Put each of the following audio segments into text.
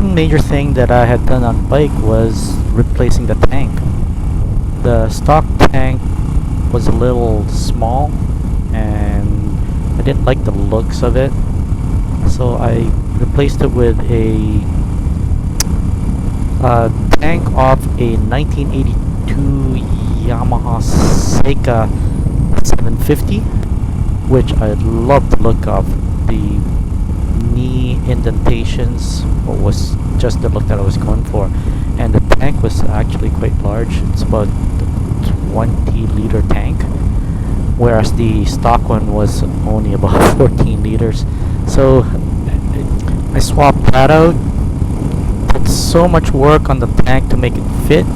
second major thing that I had done on the bike was replacing the tank. The stock tank was a little small and I didn't like the looks of it, so I replaced it with a tank off a 1982 Yamaha XV750, which I love the look of. The knee indentations was just the look that I was going for, and the tank was actually quite large. It's about a 20-liter tank, whereas the stock one was only about 14 liters. So I swapped that out. Put so much work on the tank to make it fit.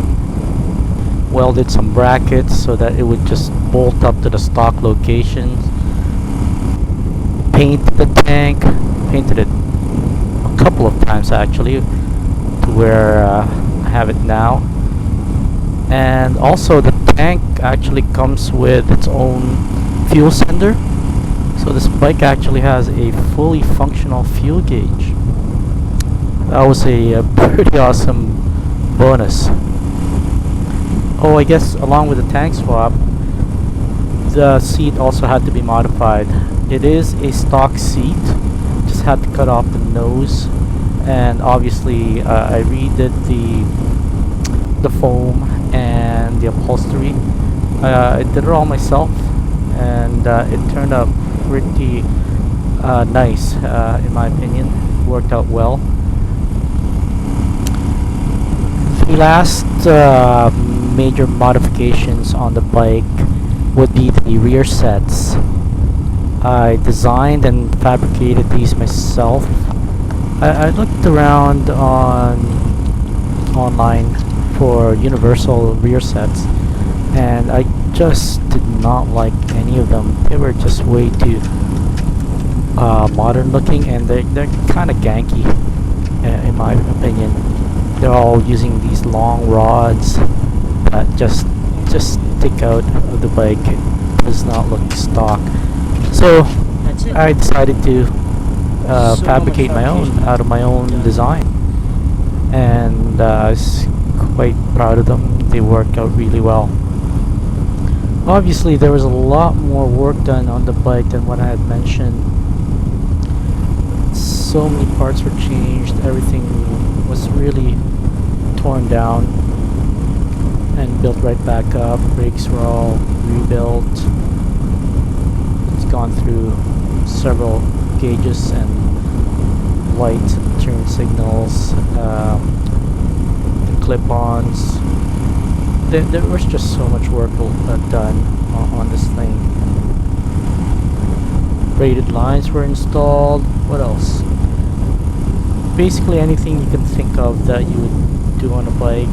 Welded some brackets so that it would just bolt up to the stock locations. Painted the tank. Painted it a couple of times actually to where I have it now. And also the tank actually comes with its own fuel sender, so this bike actually has a fully functional fuel gauge. That was a pretty awesome bonus. Oh, I guess along with the tank swap, the seat also had to be modified. It is a stock seat, just had to cut off the nose, and obviously I redid the foam and the upholstery. I did it all myself, and it turned out pretty nice in my opinion. Worked out well. The last major modifications on the bike would be the rear sets. I designed and fabricated these myself. I looked around online for universal rear sets, and I just did not like any of them. They were just way too modern looking, and they're kind of ganky in my opinion. They're all using these long rods that just stick out of the bike. It does not look stock. So I decided to fabricate my own out of my own design, and I was quite proud of them. They worked out really well. Obviously there was a lot more work done on the bike than what I had mentioned. So many parts were changed, everything was really torn down and built right back up. Brakes were all rebuilt. It's gone through several gauges and lights and turn signals, the clip-ons. There was just so much work done on this thing. Braided lines were installed. What else? Basically anything you can think of that you would do on a bike,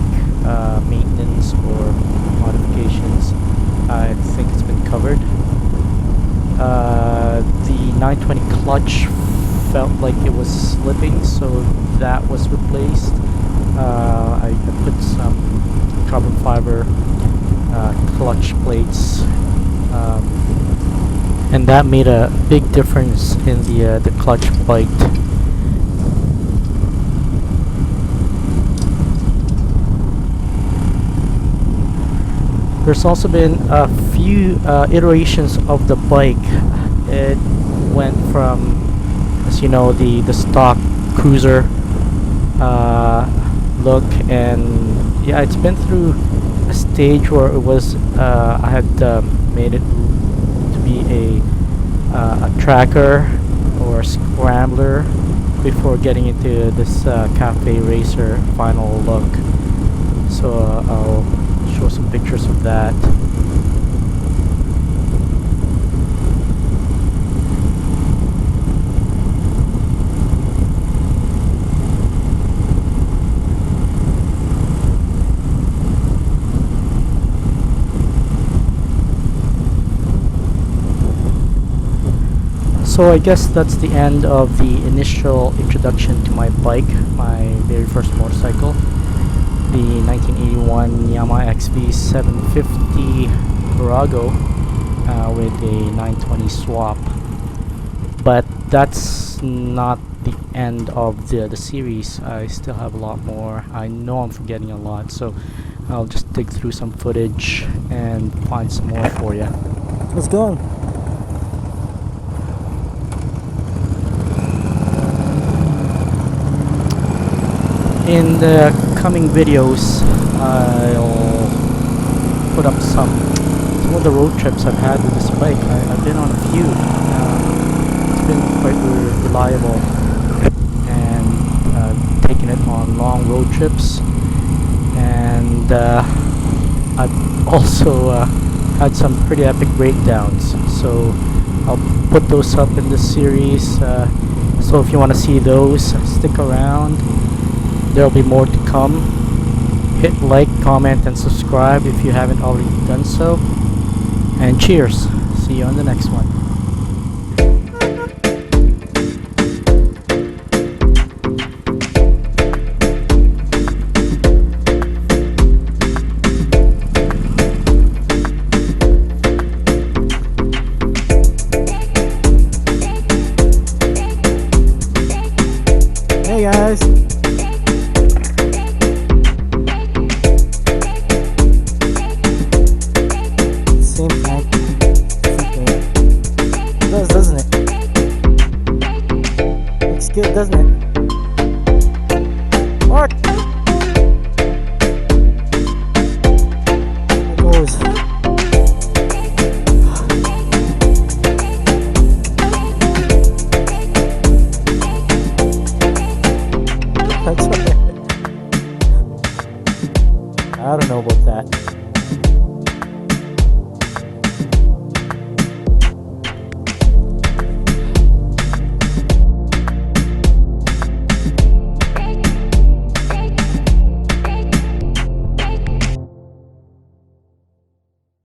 maintenance or modifications, I think it's been covered. The 920 clutch felt like it was slipping, so that was replaced. I put some carbon fiber clutch plates, and that made a big difference in the clutch bite. There's also been a few iterations of the bike. It went from, as you know, the stock cruiser look, and yeah, it's been through a stage where it was I had made it to be a tracker or a scrambler before getting into this cafe racer final look. So I'll show some pictures of that. So I guess that's the end of the initial introduction to my bike, my very first motorcycle, the 1981 Yamaha XV750 Virago with a 920 swap. But that's not the end of the series. I still have a lot more. I know I'm forgetting a lot, so I'll just dig through some footage and find some more for you. Let's go. In the coming videos, I'll put up some of the road trips I've had with this bike. I've been on a few. It's been quite reliable, and taken it on long road trips. And I've also had some pretty epic breakdowns. So I'll put those up in this series. So if you want to see those, stick around. There'll be more to come. Hit like, comment, and subscribe if you haven't already done so. And cheers. See you on the next one. Hey guys. Same tank. It does, doesn't it? Looks good, doesn't it? Mark! There it goes. That's alright. I don't know about that.